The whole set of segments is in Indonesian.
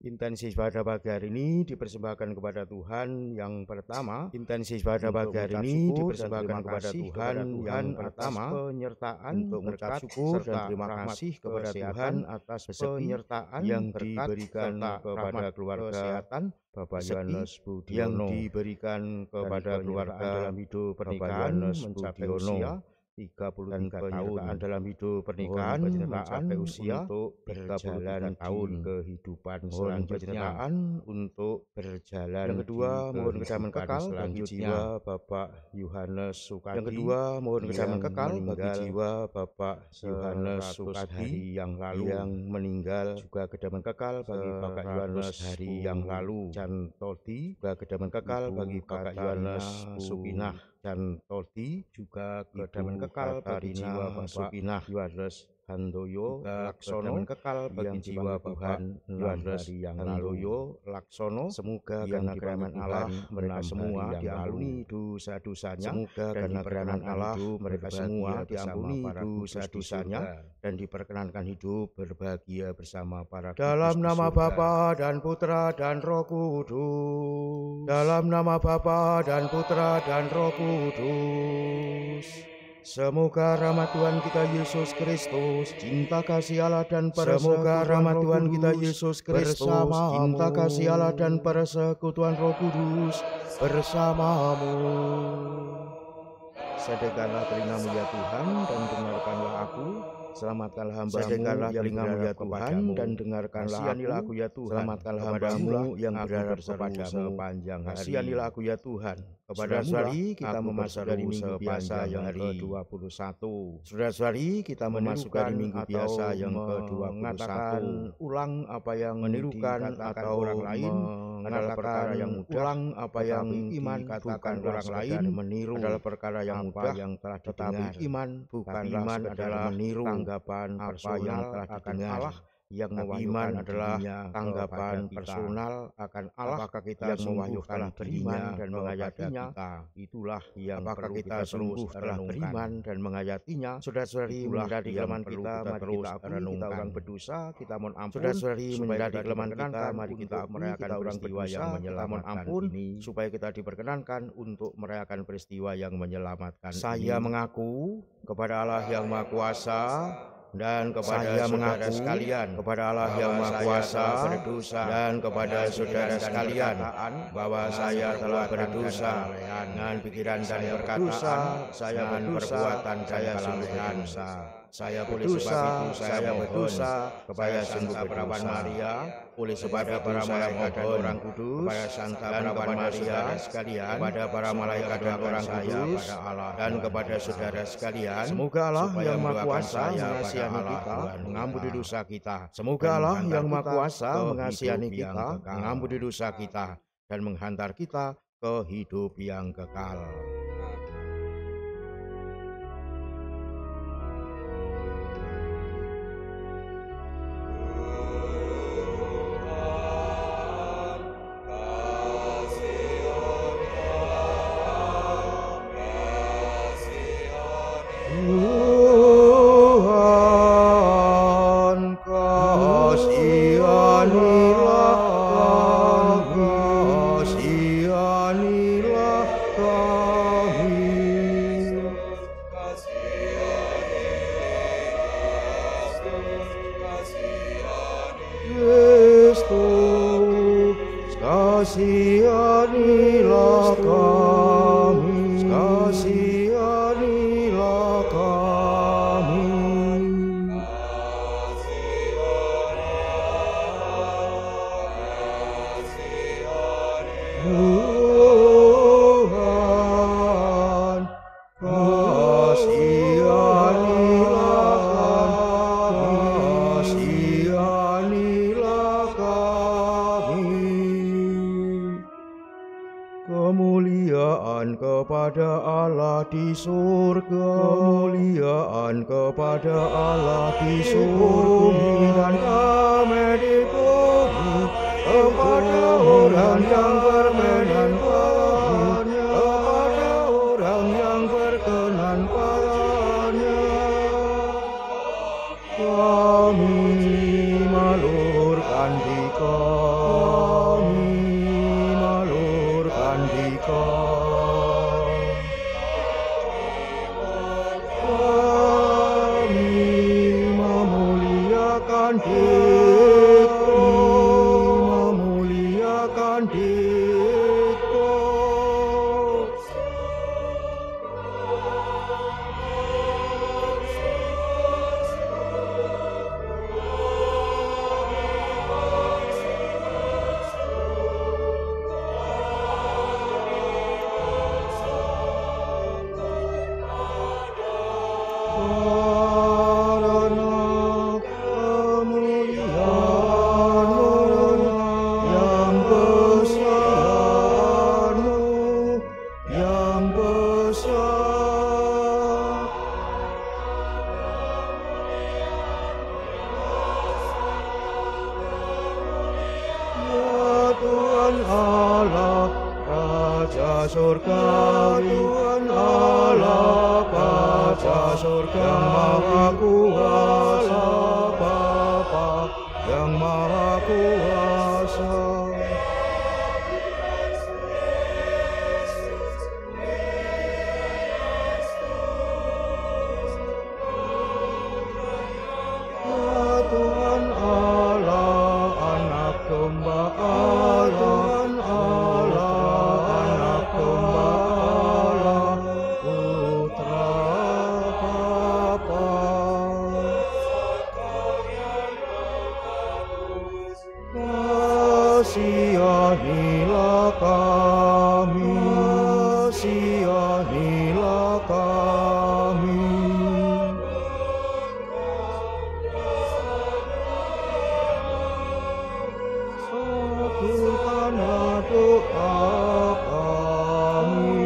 Intensi pada pagi hari ini dipersembahkan kepada Tuhan yang pertama. Intensi pada pagi hari ini dipersembahkan kepada Tuhan yang pertama. Penyertaan untuk berkat syukur dan terima kasih kepada Tuhan atas penyertaan yang diberikan kepada keluarga kesehatan Bapak Yohanes Budiono, yang diberikan kepada keluarga dalam hidup pernikahan mencapai usia 33 tahun, dalam hidup pernikahan mencapai usia untuk berjalan tahun kehidupan selanjutnya, untuk berjalan. Yang kedua, mohon kedaman kekal bagi jiwa Bapak Yohanes Sukadi. Yang kedua, mohon kedaman kekal bagi jiwa Bapak Yohanes Sukadi yang lalu, yang meninggal. Juga kedaman kekal bagi Bapak Yohanes hari yang lalu. Dan Todi, juga kedaman kekal bagi Bapak Yohanes Supinah dan Todi, juga kedaman kekal bagi jiwa Bapak Yohanes Handoyo Laksono, kekal bagi jiwa Bapak Yohanes Handoyo Laksono. Semoga karena kerahiman Allah mereka semua diampuni dosa-dosanya. Semoga karena kerahiman Allah mereka semua diampuni dosa-dosanya dan diperkenankan hidup berbahagia bersama para kudus. Dalam nama Bapa dan Putra dan Roh Kudus. Dalam nama Bapa dan Putra dan Roh Kudus. Semoga rahmat Tuhan kita Yesus Kristus, cinta kasih Allah dan persekutuan rahmat Tuhan kita Yesus Kristus, cinta kasih Allah dan persekutuan Roh Kudus bersamamu. Sediakanlah telingamu ya Tuhan dan dengarkanlah aku. Selamatkanlah hamba-Mu yang berharap ya Tuhan dan dengarkanlah aku ya Tuhan. Selamatkanlah hamba-Mu yang berharap kepadamu sepanjang hari. Kasihanilah aku ya Tuhan. Kepada saudari kita memasuki minggu biasa yang ke-21. Saudara-saudari kita memasuki minggu biasa yang ke-21. Ulang apa yang menirukan atau orang lain adalah perkara yang mudah. Ulang apa yang iman katakan orang lain meniru adalah perkara yang mudah yang telah didengar. Tetapi iman bukanlah iman adalah meniru tanggapan apa yang telah didengar Allah. Yang iman adalah tanggapan personal akan Allah. Apakah kita yang mewahyukan beriman dan mengayatinya? Itulah yang apakah kita sungguh telah beriman dan mengayatinya? Saudara-saudari menjadi kelemahan kita, mari kita akui kita orang berdosa, kita mohon ampun. Saudara-saudari menjadi kelemahan kita, mari kita merayakan peristiwa yang menyelamatkan ini, supaya kita diperkenankan untuk merayakan peristiwa yang menyelamatkan. Saya mengaku kepada Allah yang Maha Kuasa dan kepada saudara sekalian, kepada Allah yang Maha Kuasa berdosa, dan kepada saudara sekalian bahwa saya telah berdosa dengan pikiran dan perkataan, saya perbuatan saya sungguh berdosa. Saya berdosa, saya berdosa kepada Santa Perawan Maria, oleh kepada para malaikat dan orang kudus, kepada Santa Perawan Maria sekalian, kepada para malaikat dan orang kudus, dan kepada saudara sekalian. Semoga Allah yang Maha Kuasa mengasihani kita, mengampuni dosa kita. Semoga Allah yang Maha Kuasa mengasihani kita, mengampuni dosa kita, dan menghantar kita ke hidup yang kekal. Kasihanilah kami, kasihanilah kami. kepada Allah di surga, kemuliaan kepada Allah di bumi, dan damai di bumi kepada orang yang berkenan padanya, kepada orang yang berkenan padanya. Kami malurkan kami malurkan kami memuliakan Dikmu. Tuhan Allah, Raja surga, Tuhan Allah, Raja surga, Maha Kuasa, Bapa yang Maha Kuasa. Tuhan Allah, Anak Domba Allah, Anak Domba Allah, Putra Bapa. Kasihanilah kami, kasihanilah kami. Kabulkanlah doa kami,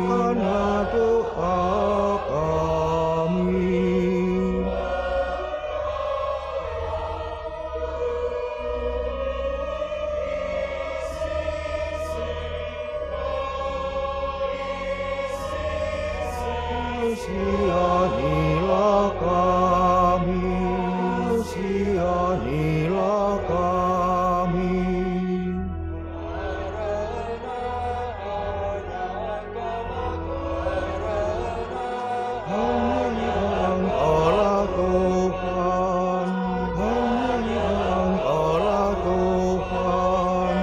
kabulkanlah doa kami. Kasihanilah kami, kasihanilah kami. Hanya Engkaulah Tuhan, hanya Engkaulah Tuhan.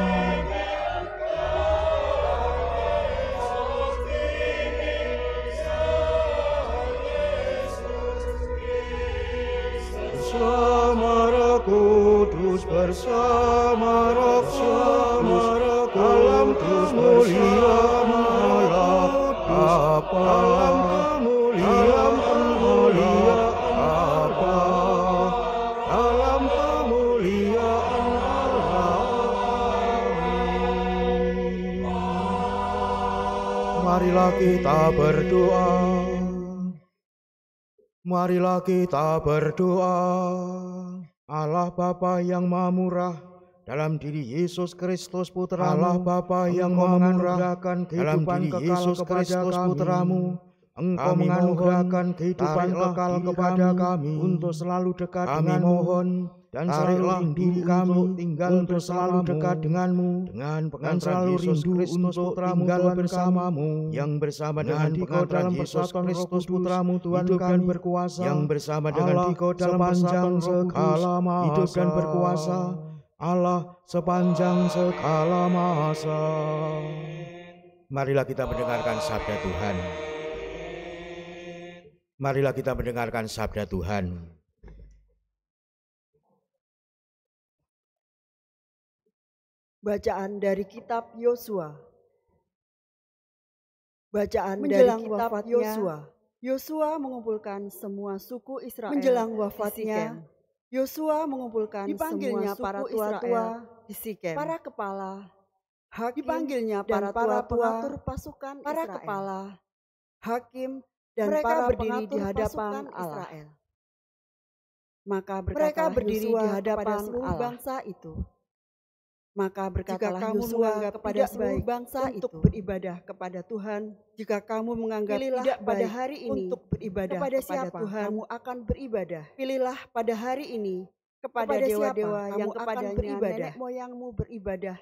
Bersama Roh Kudus, bersama Roh Kudus, dalam kemuliaan Allah Bapa, dalam kemuliaan Bapa, dalam kemuliaan Allah. Marilah kita berdoa. Marilah kita berdoa. Allah Bapa yang Maha Murah, dalam diri Yesus Kristus Putra, Allah Bapa yang Maha Murah, dalam diri Yesus Kristus Putramu, Engkau menganugerahkan kehidupan kekal kepada kami untuk selalu dekat denganmu. Mohon dan selalu diri kami tinggal untuk selalu dekat denganmu, dengan pengantaran Yesus Kristus Putramu tinggal bersamamu, yang bersama dengan Dikau dalam persatuan Kristus Putramu Tuhan kami berkuasa, yang bersama dengan Dikau dalam sepanjang segala masa, hidup dan berkuasa Allah sepanjang segala masa. Marilah kita mendengarkan sabda Tuhan. Marilah kita mendengarkan sabda Tuhan. Bacaan dari kitab Yosua. Bacaan menjelang dari kitab Yosua. Yosua mengumpulkan semua suku Israel. Menjelang wafatnya, Yosua mengumpulkan dipanggilnya semua suku para tua-tua di Sikem, para kepala dipanggilnya para pengatur pasukan para Israel, kepala, hakim, dan mereka para berdiri di hadapan Israel. Maka mereka berdiri di hadapan seluruh bangsa itu. Maka berkatalah Yosua kepada seluruh bangsa untuk beribadah kepada Tuhan. Jika kamu menganggap tidak pada hari ini untuk beribadah kepada siapa Tuhan, kamu akan beribadah. Pilihlah pada hari ini kepada dewa-dewa yang kepadanya nenek moyangmu beribadah.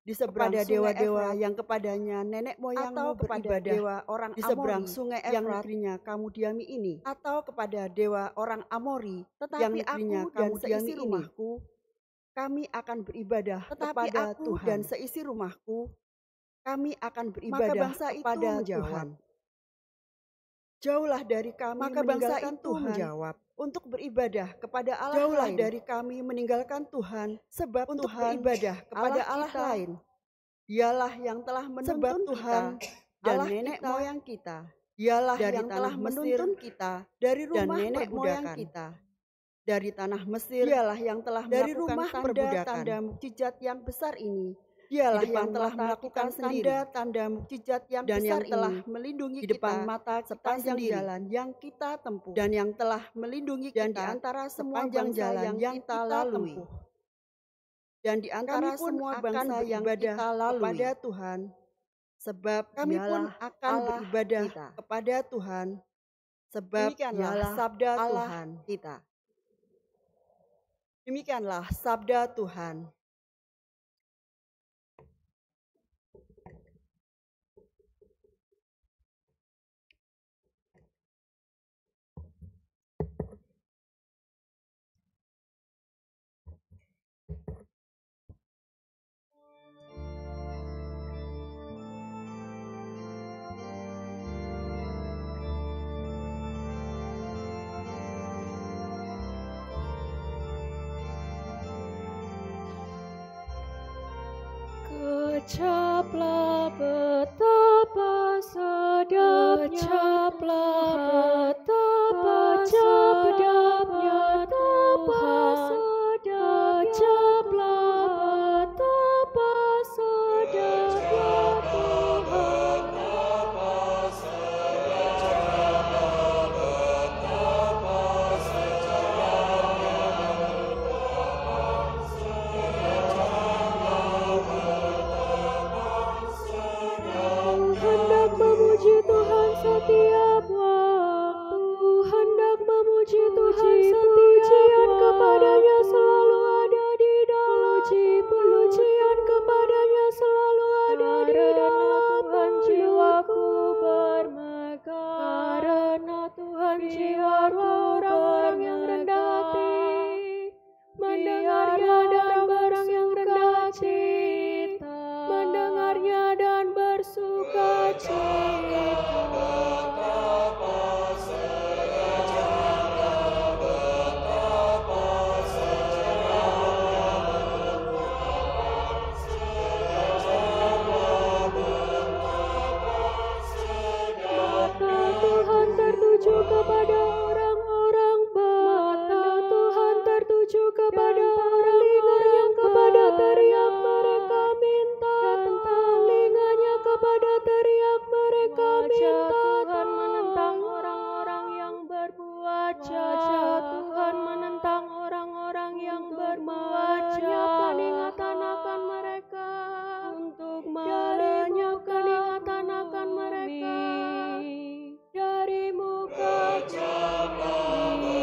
Di seberang dewa-dewa yang kepadanya nenek moyangmu beribadah, dewa orang di seberang sungai yang negerinya kamu diami ini, atau kepada dewa orang Amori yang negerinya kamu diami rumahku, kami akan beribadah kepada Tuhan, dan seisi rumahku kami akan beribadah kepada Tuhan. Jauhlah dari kami. Maka bangsa itu menjawab, untuk beribadah kepada Allah jauhlah lain. Dari kami meninggalkan Tuhan, sebab untuk Tuhan beribadah kepada Allah lain. Dialah yang telah menuntun Tuhan dan nenek moyang kita. Dialah yang telah menuntun kita dari rumah nenek moyang kita. Dari tanah Mesir, dialah yang telah dari rumah tanda mukjizat yang besar ini. Dialah yang telah melakukan tanda mukjizat yang dan besar yang telah melindungi di depan mata sepanjang jalan yang kita tempuh, dan yang telah melindungi dan kita di antara semua jalan yang kita lalui, dan di antara semua bangsa yang kita lalui kepada Tuhan, sebab kami pun akan beribadah kepada Tuhan, sebab dialah sabda Tuhan kita. Demikianlah sabda Tuhan. Ucaplah betapa sedapnya, betapa sedapnya Tuhan. Ucaplah betapa sedapnya Tuhan. Memuji Tuhan setiap waktu, hendak memuji Tuhan setiap kepadanya selalu ada di dalam pujian kepadanya selalu ada di dalam jiwaku bermegah, karena Tuhan jiwaku orang yang rendah hati mendengarnya dan orang yang rendah cita mendengarnya dan bersuka cita. Mata Tuhan tertuju kepada orang-orang baik. Mata Tuhan tertuju kepada orang-orang yang kepada teriak mereka minta. Telinganya kepada teriak mereka minta. Tuhan menentang orang-orang yang berbuat jahat. Tuhan menentang orang-orang yang berbuat jahat. Ingatan akan mereka untuk melenyapkan ingatan akan mereka dari muka bumi.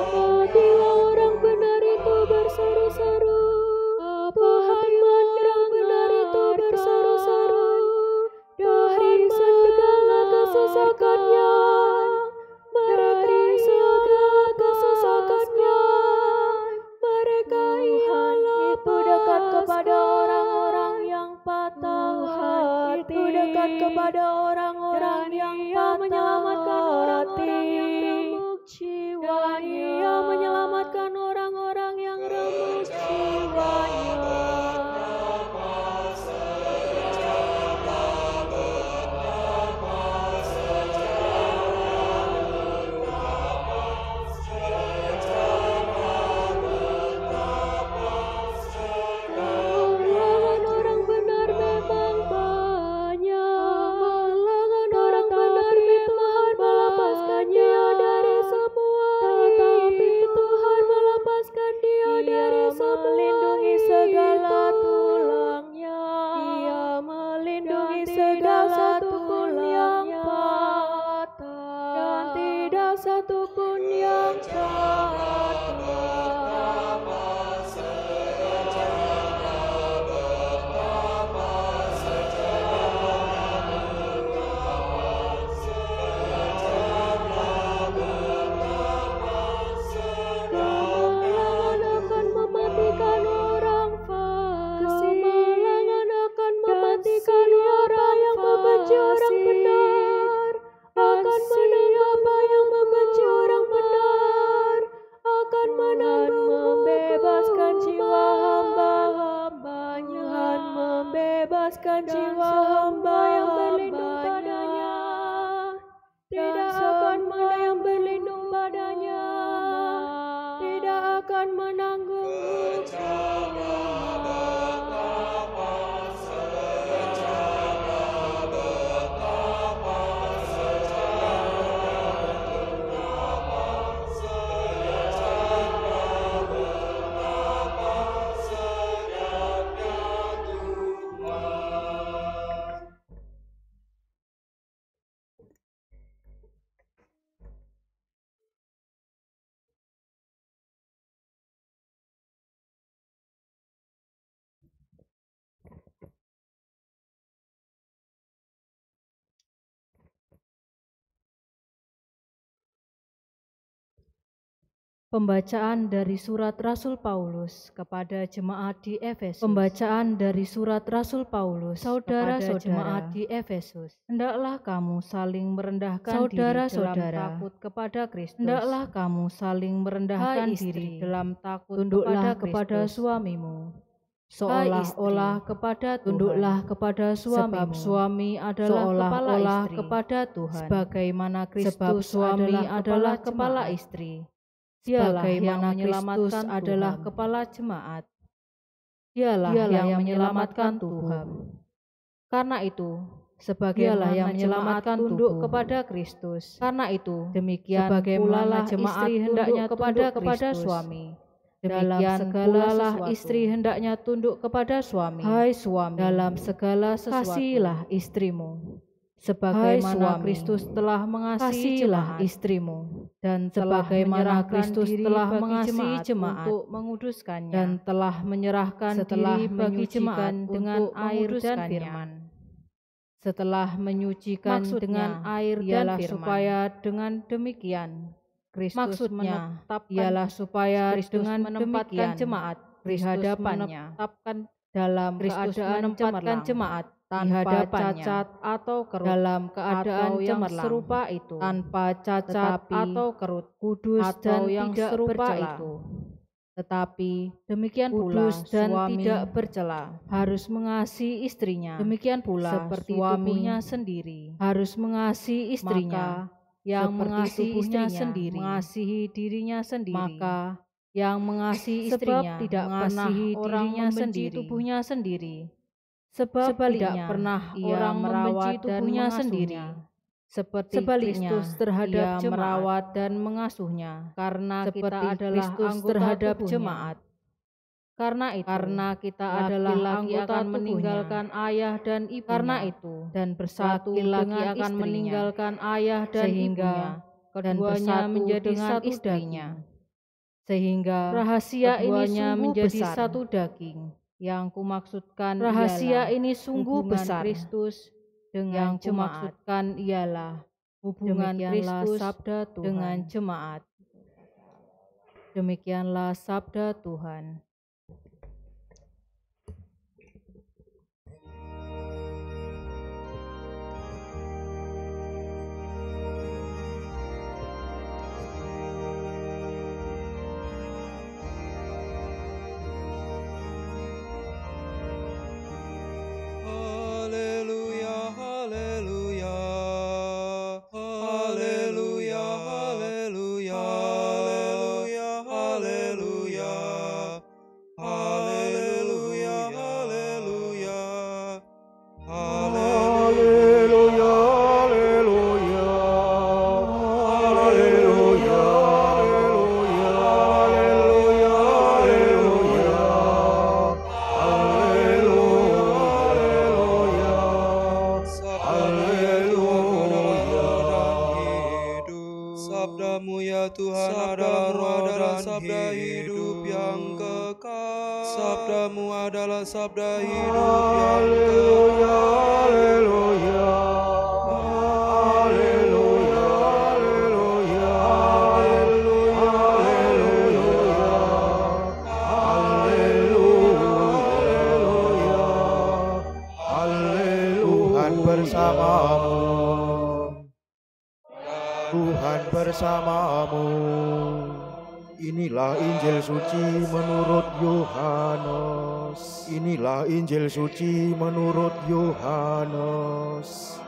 Apabila orang benar itu berseru-seru, apabila orang benar itu berseru-seru, dari segala kesesakannya, dari segala kesesakannya, mereka ialah itu dekat kepada orang-orang yang patah hati, itu dekat kepada orang-orang yang menyelamatkan orang-orang yang remuk jiwanya, Ia menyelamatkan orang-orang yang remuk jiwanya. melindungi segala tulangnya. Ia melindungi segala tulang yang patah, dan tidak satu pun yang jatuh. Orang benar akan menanggung apa yang membenci orang benar, akan menanggung membebaskan jiwa hamba-hambanya, membebaskan jiwa hamba yang berlindung padanya, tidak akan semua yang berlindung padanya, tidak akan menanggung hukuman. Pembacaan dari surat Rasul Paulus kepada jemaat di Efesus. Pembacaan dari surat Rasul Paulus, saudara-saudara jemaat di Efesus. Hendaklah kamu saling merendahkan diri dalam takut kepada Kristus. Hendaklah kamu saling merendahkan diri dalam takut kepada suamimu. Seolah-olah kepada Tuhan. Tunduklah kepada suamimu. Sebab suami adalah kepala kepada Tuhan. Sebagaimana Kristus suami adalah kepala istri. Dialah yang menyelamatkan adalah kepala jemaat. Dialah yang menyelamatkan Tuhan. Karena itu, sebagaimana yang menyelamatkan tunduk kepada Kristus. Karena itu, demikian pula jemaat istri hendaknya kepada suami. Dalam segala istri hendaknya tunduk kepada suami. Hai suami, dalam segala sesuatu kasihilah istrimu. Sebagaimana Kristus telah mengasihi istrimu, dan sebagaimana Kristus telah mengasihi jemaat untuk menguduskannya, dan telah menyerahkan diri bagi jemaat dengan air dan firman. Setelah menyucikan dengan air dan firman, supaya dengan demikian Kristus menetapkan, supaya dengan menempatkan jemaat di hadapannya, dalam keadaan cemerlang, tanpa cacat atau kerut, dalam keadaan yang serupa itu, tanpa cacat atau kerut, kudus dan yang tidak serupa itu. Tetapi demikian pula suami tidak bercela harus mengasihi istrinya. Demikian pula seperti tubuhnya sendiri harus mengasihi istrinya. Maka yang mengasihi istrinya sendiri mengasihi dirinya sendiri. Maka yang mengasihi istrinya tidak mengasihi dirinya sendiri, tubuhnya sendiri. Sebab tidak pernah orang membenci tubuhnya sendiri, seperti Kristus terhadap jemaat, merawat dan mengasuhnya, karena kita adalah anggota terhadap jemaat. Karena kita adalah anggota akan meninggalkan ayah dan ibunya, karena itu dan bersatu lagi akan meninggalkan ayah dan ibunya, keduanya menjadi satu istrinya. Sehingga rahasia ini menjadi satu daging. Yang kumaksudkan rahasia ini sungguh besar. Kristus dengan yang kumaksudkan ialah hubungan Kristus dengan jemaat. Demikianlah sabda Tuhan. kekal. Sabdamu adalah sabda hidup yang kekal. Haleluya, haleluya, haleluya, Tuhan bersamamu, Tuhan bersamamu. Inilah Injil suci menurut Yohanes. Inilah Injil suci menurut Yohanes.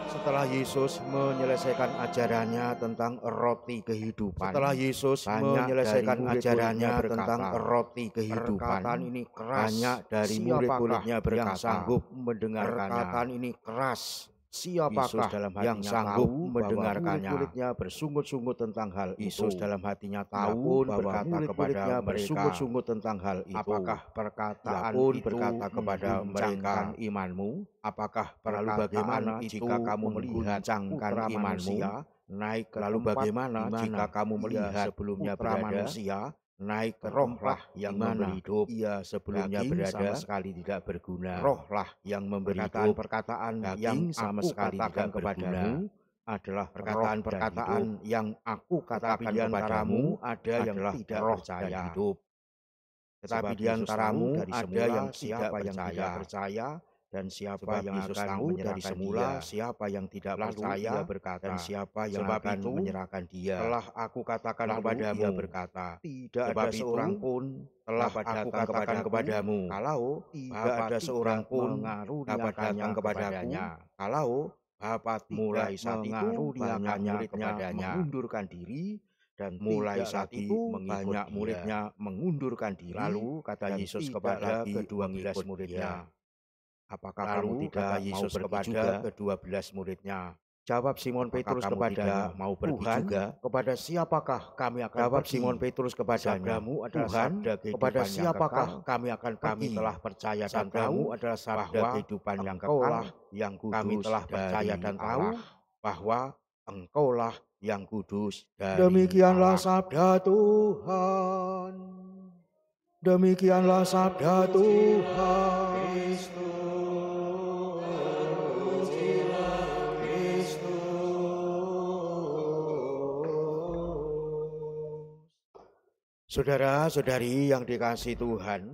Setelah Yesus menyelesaikan ajarannya tentang roti kehidupan, setelah Yesus menyelesaikan ajarannya tentang roti kehidupan, ini keras. Banyak dari murid-muridnya yang sanggup mendengarkannya. Perkataan ini keras. Siapakah yang sanggup mendengarkannya? Murid-muridnya bersungut-sungut tentang hal itu. Yesus dalam hatinya tahu bahwa murid-muridnya bersungut-sungut tentang hal itu. Apakah perkataan itu berkata kepada mereka imanmu? Apakah lalu bagaimana jika kamu melihat putra manusia naik? Lalu bagaimana jika kamu melihat sebelumnya putra manusia naik ke rohlah yang memberi hidup? Ia sebelumnya berada sama sekali tidak berguna. Rohlah yang memberi hidup. Perkataan yang sama sekali tidak berguna adalah perkataan yang aku katakan kepadamu ada yang tidak percaya hidup. Tetapi di antaramu ada yang siapa yang tidak percaya dan siapa yang akan dari semula, siapa yang tidak percaya berkata, dan siapa yang akan menyerahkan dia. Telah aku katakan kepadamu, dia berkata, tidak ada seorang pun telah aku katakan kepadamu, kalau tidak ada seorang pun dapat datang kepadanya, kalau Bapa mulai saat itu banyak muridnya mengundurkan diri, dan mulai saat itu banyak muridnya mengundurkan diri. Lalu kata Yesus kepada ke-12 muridnya, apakah kamu tidak mau pergi juga ke-12 muridnya? Jawab Simon Petrus kepada mau pergi juga? Kepada siapakah kami akan jawab pergi? Simon Petrus kepadanya, Tuhan, kepada siapakah kami akan pergi? Kami telah percaya dan tahu adalah sabda kehidupan yang kekal yang kudus. Kami telah percaya dan tahu bahwa Engkaulah yang kudus dari Demikianlah Allah. Sabda Tuhan. Demikianlah sabda Tuhan. Saudara-saudari yang dikasihi Tuhan,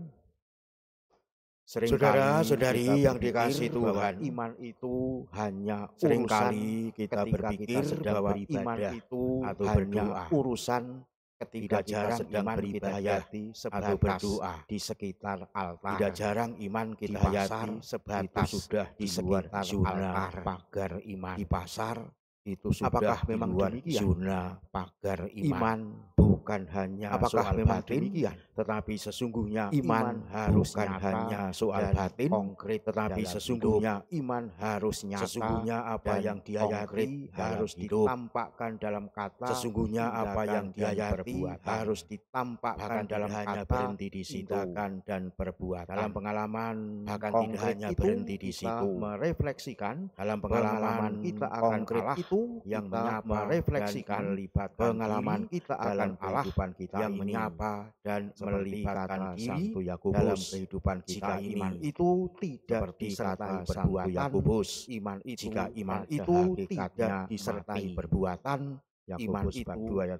saudara-saudari yang dikasihi Tuhan, iman itu hanya seringkali kita berpikir bahwa iman itu hanya urusan ketika kita sedang beribadah atau berdoa di sekitar altar. Tidak jarang iman kita hayati sebatas sudah di sekitar altar, pagar iman. Di pasar itu sudah apakah memang zona pagar iman, bukan hanya apakah soal memang batin, tetapi sesungguhnya iman harus bukan hanya soal batin konkret, tetapi sesungguhnya iman harus nyata. Sesungguhnya apa yang dihayati harus ditampakkan dalam kata. Sesungguhnya apa yang dihayati harus ditampakkan dalam kata, berhenti di situ dan perbuatan. Dalam pengalaman bahkan tidak hanya berhenti di situ, merefleksikan dalam pengalaman kita akan Allah itu yang merefleksikan melibatkan pengalaman kita akan Allah yang menyapa dan melibatkan diri dalam kehidupan kita. Iman itu tidak disertai perbuatan. Iman itu jika iman itu tidak disertai perbuatan, iman itu pada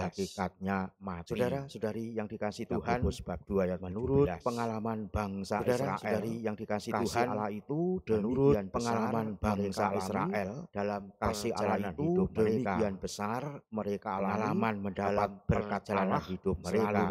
hakikatnya mati. Saudara-saudari yang dikasihi Tuhan, bab 2 ayat menurut pengalaman bangsa Israel yang dikasihi Tuhan, Allah itu menurut pengalaman bangsa Israel dalam kasih Allah itu demikian besar mereka pengalaman mendapat berkat jalan hidup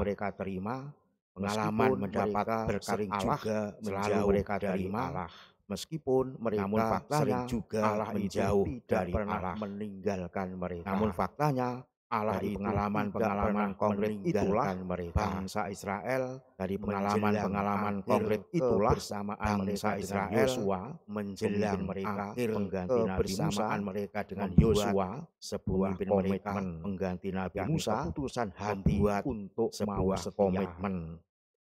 mereka terima, pengalaman mendapat berkat Allah juga menjauh mereka terima Allah. Meskipun mereka sering juga Allah menjauh dari Allah, meninggalkan mereka. Namun faktanya Allah dari pengalaman-pengalaman konkret itulah bangsa Israel, dari pengalaman-pengalaman konkret itulah bersamaan bangsa Israel menjelang mereka pengganti Nabi Musa mereka dengan Yosua sebuah komitmen mengganti Nabi Musa, keputusan hati untuk sebuah komitmen.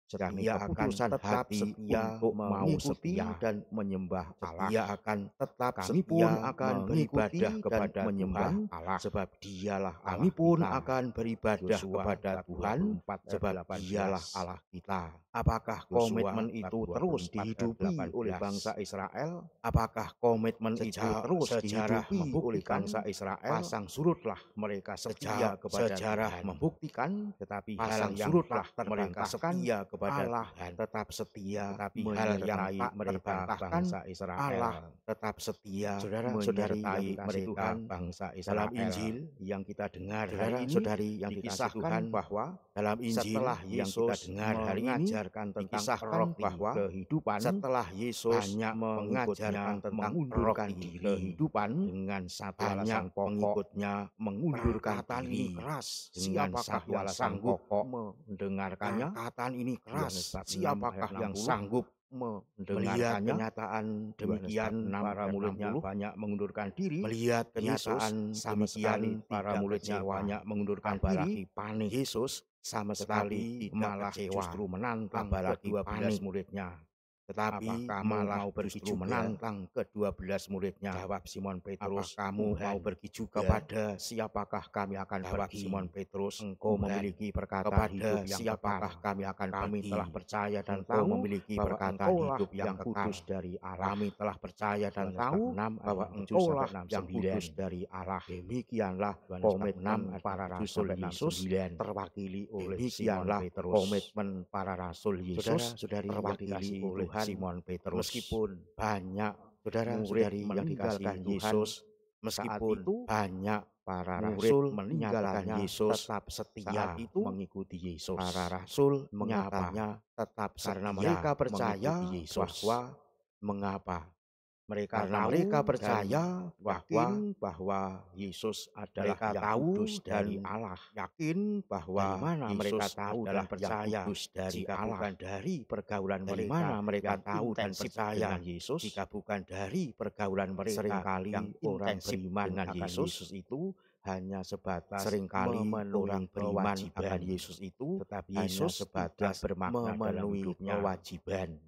setia akan tetap setia untuk mengikuti dan menyembah Allah. Dia akan tetap kami pun akan beribadah kepada menyembah Allah, sebab Dialah Allah. Kami pun akan beribadah kepada Tuhan, sebab Dialah Allah kita. Apakah komitmen itu terus dihidupi oleh bangsa Israel? Apakah komitmen itu terus dihidupi oleh bangsa Israel? Pasang surutlah mereka setia kepada sejarah membuktikan, tetapi pasang surutlah mereka setia kepada Allah tetap setia, tapi hal yang tak mereka bangsa Israel Allah tetap setia. Saudara-saudari mereka bangsa Israel. Dalam Injil yang kita dengar hari ini, saudari yang dikisahkan bahwa dalam Injil setelah yang kita dengar hari ini tentang bahwa kehidupan, setelah Yesus banyak mengajarkan tentang mengundurkan diri kehidupan dengan satu alasan pengikutnya mengundurkan diri keras. Siapakah yang sanggup mendengarkannya? Perkataan ini keras. Siapakah yang sanggup mendengarkannya? Kenyataan demikian para muridnya banyak mengundurkan diri. Melihat kenyataan demikian para muridnya banyak mengundurkan diri. Panik. Yesus sama sekali malah justru menantang ke-12 muridnya. Tetapi malah justru menantang ke-12 muridnya. Jawab Simon Petrus, kamu mau pergi juga? Kepada siapakah kami akan pergi? Simon Petrus, engkau memiliki perkataan hidup yang siapakah kami akan pergi? Kami telah percaya dan tahu memiliki perkataan hidup yang kudus dari Allah. Kami telah percaya dan tahu bahwa engkaulah yang kudus dari Allah. Demikianlah komitmen para rasul Yesus terwakili oleh Simon Petrus. Komitmen para rasul Yesus terwakili oleh Simon Petrus. Meskipun banyak saudara-saudari yang meninggalkan Yesus, meskipun banyak para rasul meninggalkan Yesus, tetap setia itu mengikuti Yesus. Para rasul mengapa tetap karena mereka percaya bahwa mengapa mereka percaya bahwa Yesus adalah yang kudus dari Allah. Yakin bahwa mana mereka tahu dan percaya dari Allah, bukan dari pergaulan mereka. Mana mereka tahu dan percaya Yesus jika bukan dari pergaulan mereka. Seringkali yang orang beriman dengan Yesus itu hanya sebatas seringkali orang beriman akan Yesus itu, tetapi Yesus sebatas memenuhi kewajiban.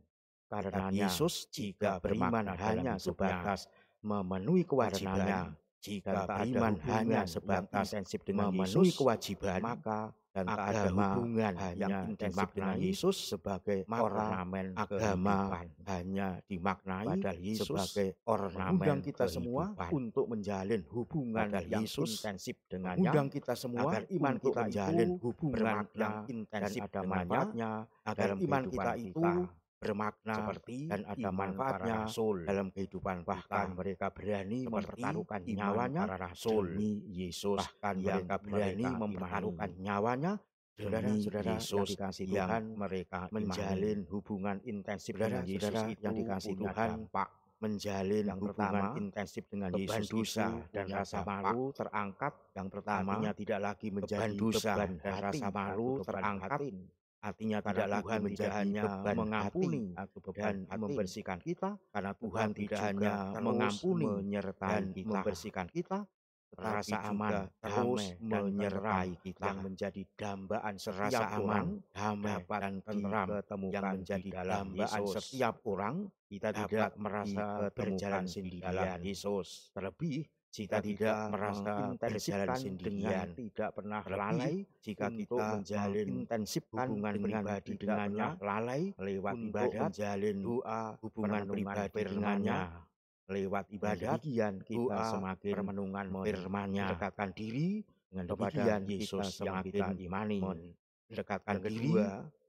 Karena Yesus jika beriman hanya sebatas memenuhi kewajiban, jika beriman hanya sebatas intensif dengan memenuhi kewajiban, maka dan tak ada hubungan yang intensif dengan Yesus sebagai ornamen agama, hanya dimaknai sebagai ornamen kita semua untuk menjalin hubungan yang intensif dengannya. Undang kita semua agar iman kita menjalin hubungan yang intensif dengannya, agar iman kita itu bermakna seperti dan ada manfaatnya dalam kehidupan. Bahkan mereka berani mempertaruhkan nyawanya para rasul demi Yesus. Bahkan mereka berani mempertaruhkan nyawanya demi Yesus yang mereka menjalin hubungan intensif dengan Yesus yang dikasih Tuhan. Pak menjalin hubungan intensif dengan Yesus dosa dan rasa malu terangkat. Yang pertamanya tidak lagi menjadi beban dan rasa malu terangkat. Artinya tidak lagi menjadi beban mengampuni dan membersihkan kita, karena Tuhan tidak hanya mengampuni menyertai kita, membersihkan kita, rasa aman terus menyertai kita, yang menjadi dambaan setiap orang, damai dan tenteram yang menjadi dambaan setiap orang. Kita tidak merasa berjalan sendirian Yesus. Terlebih jika tidak merasa berjalan sendirian, tidak pernah lalai jika kita menjalin intensif hubungan pribadi dengannya, lalai lewat ibadat, menjalin doa, hubungan pribadi dengannya, lewat ibadat, kita semakin renungan firman-Nya, mendekatkan diri dengan kepada Yesus yang kita imani, mendekatkan diri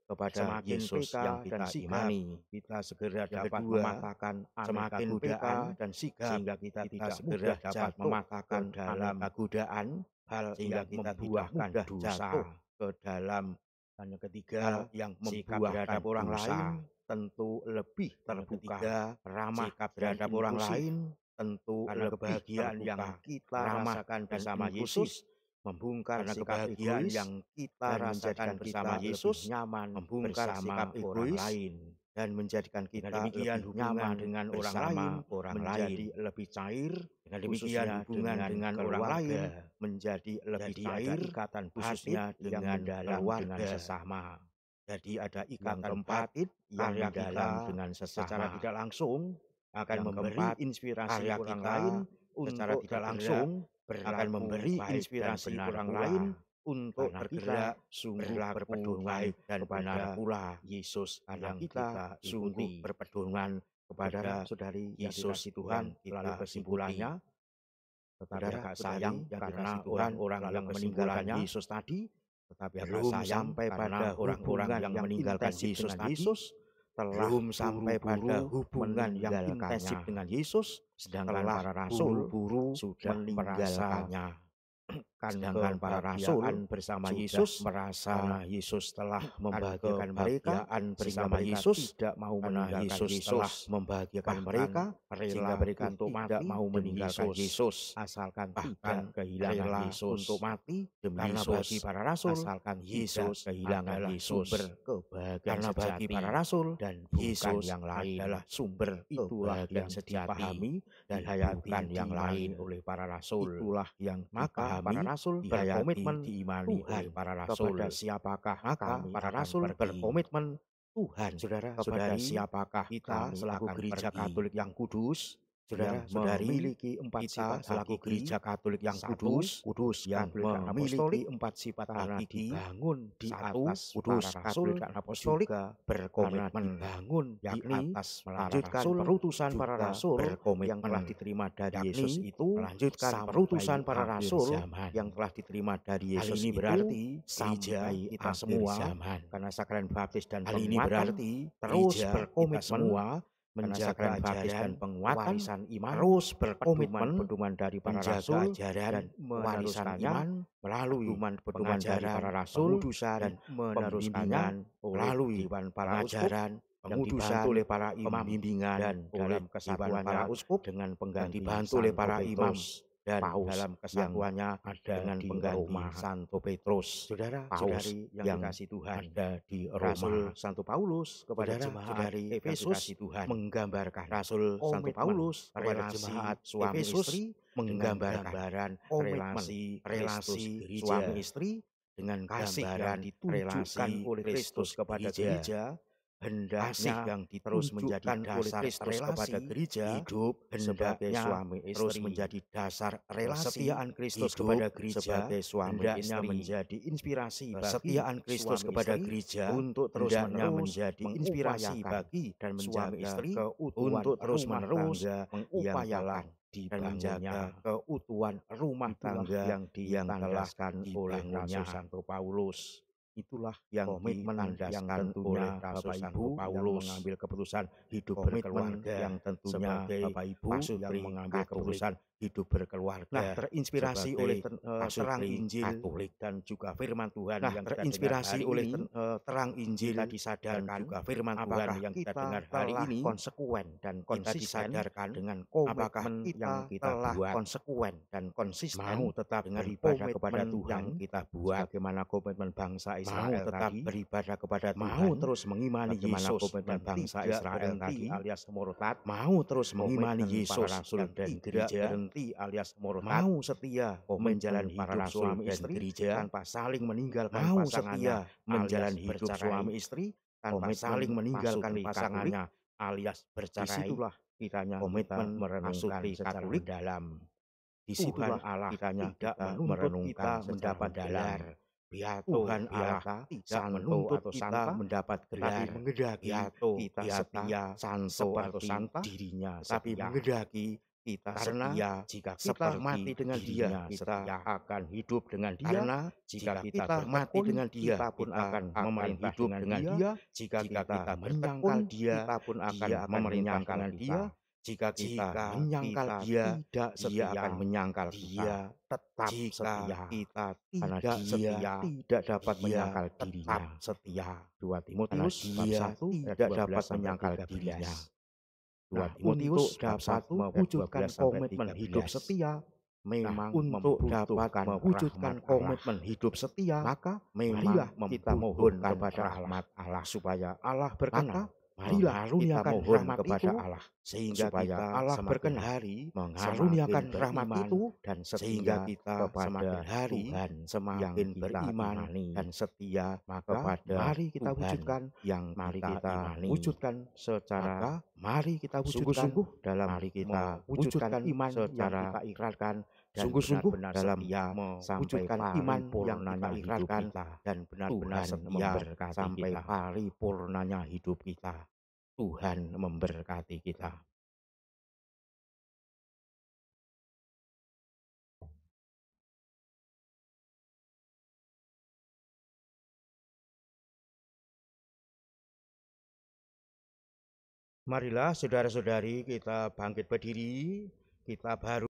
kepada Yesus yang kita imani. Kita segera dapat mematahkan semakin godaan dan sigap, sehingga kita tidak segera dapat mematahkan dalam godaan hal sehingga kita membuahkan dosa ke dalam. Dan yang ketiga, yang membuahkan orang lain tentu lebih terbuka, ramah terhadap orang lain, tentu karena kebahagiaan yang kita rasakan bersama Yesus, membongkar kebahagiaan yang kita rasakan bersama Yesus, nyaman membongkar sikap orang lain dan menjadikan kita lebih nyaman dengan orang lain, menjadi lebih cair. Dengan demikian hubungan dengan orang lain menjadi lebih cair, ikatan khususnya dengan keluarga sesama. Jadi ada ikatan keempat yang mendalam dengan secara tidak langsung akan memberi inspirasi orang lain secara tidak langsung akan memberi inspirasi orang lain untuk bergerak sungguh berpedoman baik dan benar pula Yesus yang kita sungguh berpedoman kepada saudari Yesus Tuhan. Lalu kesimpulannya, tetapi agak sayang karena orang-orang yang meninggalkan Yesus tadi, tetapi belum sampai pada orang-orang yang meninggalkan Yesus tadi, belum sampai pada hubungan yang intensif dengan Yesus, sedangkan para rasul sudah meninggalkannya. Sedangkan para rasul bersama Yesus merasa Yesus telah membahagiakan mereka bersama Yesus, tidak mau meninggalkan Yesus telah membahagiakan mereka, sehingga mereka tidak mau meninggalkan Yesus asalkan bahkan kehilangan Yesus untuk mati demi karena Yesus. Bagi para rasul asalkan Yesus kehilangan Yesus kebahagiaan karena bagi para rasul dan Yesus yang lain adalah sumber itulah yang dipahami dan bukan yang lain oleh para rasul. Itulah yang maka para rasul berkomitmen diimani oleh para rasul. Kepada siapakah maka para rasul berkomitmen Tuhan, saudara-saudari, siapakah kita selaku gereja Katolik yang kudus, saudara-saudari, memiliki 4 sifat selaku gereja Katolik yang kudus yang memiliki 4 sifat tadi dibangun di atas kudus Katolik dan Apostolik, berkomitmen bangun yakni atas melanjutkan perutusan para rasul yang telah diterima dari Yesus itu, melanjutkan perutusan para rasul yang telah diterima dari Yesus ini berarti sampai kita semua karena sakramen baptis dan penguatan berarti terus berkomitmen semua menjaga ajaran dan penguatan warisan iman, terus berkomitmen pedoman dari para rasul dan warisan iman melalui pedoman dari para rasul dan meneruskannya melalui para ajaran pengudusan oleh para imam bimbingan dan dalam kesatuan para uskup dengan pengganti dibantu oleh para imam dan Paus dalam kesatuannya ada dengan pengganti Santo Petrus. Saudara-saudari yang dikasih Tuhan, ada di Roma. Santo Paulus kepada jemaat Efesus Tuhan menggambarkan Rasul Santo Paulus kepada jemaat suami istri menggambarkan relasi suami istri dengan kasih yang ditunjukkan oleh Kristus kepada gereja. Hendaknya yang terus menjadi dasar relasi kepada gereja hidup, hendaknya suami istri terus menjadi dasar relasi kesetiaan Kristus kepada gereja sebagai suami istri menjadi inspirasi bagi kesetiaan Kristus kepada gereja untuk terus menjadi inspirasi bagi dan suami istri untuk terus menerus mengupayakan dan menjaga keutuhan rumah tangga yang ditandaskan oleh Rasul Santo Paulus. Itulah yang menandaskan oleh Bapak Ibu Paulus mengambil keputusan hidup berkeluarga yang tentunya Bapak Ibu yang mengambil keputusan hidup berkeluarga. Nah, terinspirasi oleh terang Injil Katolik dan juga firman Tuhan yang terinspirasi oleh terang Injil kita disadarkan juga firman Tuhan yang kita dengar hari ini konsekuen dan konsisten disadarkan dengan komitmen yang kita buat konsekuen dan konsisten mau tetap beribadah kepada Tuhan kita buat bagaimana komitmen bangsa Israel mau tetap beribadah kepada Tuhan mau terus mengimani Yesus komitmen bangsa Israel tadi alias murtad mau terus mengimani Yesus dan gereja alias murtad mau setia menjalani hidup suami istri tanpa saling meninggalkan pasangannya menjalani hidup suami istri tanpa saling meninggalkan pasangannya alias bercerai. Disitulah kitanya komitmen merenungkan secara mendalam. Disitulah Allah kitanya tidak merenungkan mendapat gelar. Tuhan Allah tidak menuntut kita mendapat gelar, tapi mengedaki kita setia santo atau santa dirinya, tapi mengedaki kita setia jika kita mati dengan dia kita akan hidup dengan dia, karena jika kita mati dengan dia kita pun akan memerintah hidup dengan dia, jika kita menyangkal dia kita pun akan memerintahkan dia, jika kita menyangkal dia tidak dia akan menyangkal dia, tetap setia kita tidak setia tidak dapat menyangkal dirinya setia. 2 Timotius bab 1 tidak dapat menyangkal dirinya. 2 Timotius bab 1 mewujudkan komitmen hidup setia memang untuk dapat mewujudkan komitmen hidup setia maka memang kita mohon kepada rahmat Allah supaya Allah berkata Marilah kita mohon kepada Allah sehingga supaya Allah berkenan hari mengaruniakan rahmat itu dan sehingga kita semakin hari Tuhan semakin beriman dan setia. Maka mari kita wujudkan yang mari kita wujudkan secara mari kita wujudkan dalam mari kita wujudkan iman secara kita ikrarkan sungguh-sungguh dalam mewujudkan iman yang kita ikrarkan dan benar-benar setia sampai paripurnanya hidup kita. Tuhan memberkati kita. Marilah saudara-saudari kita bangkit berdiri, kita baru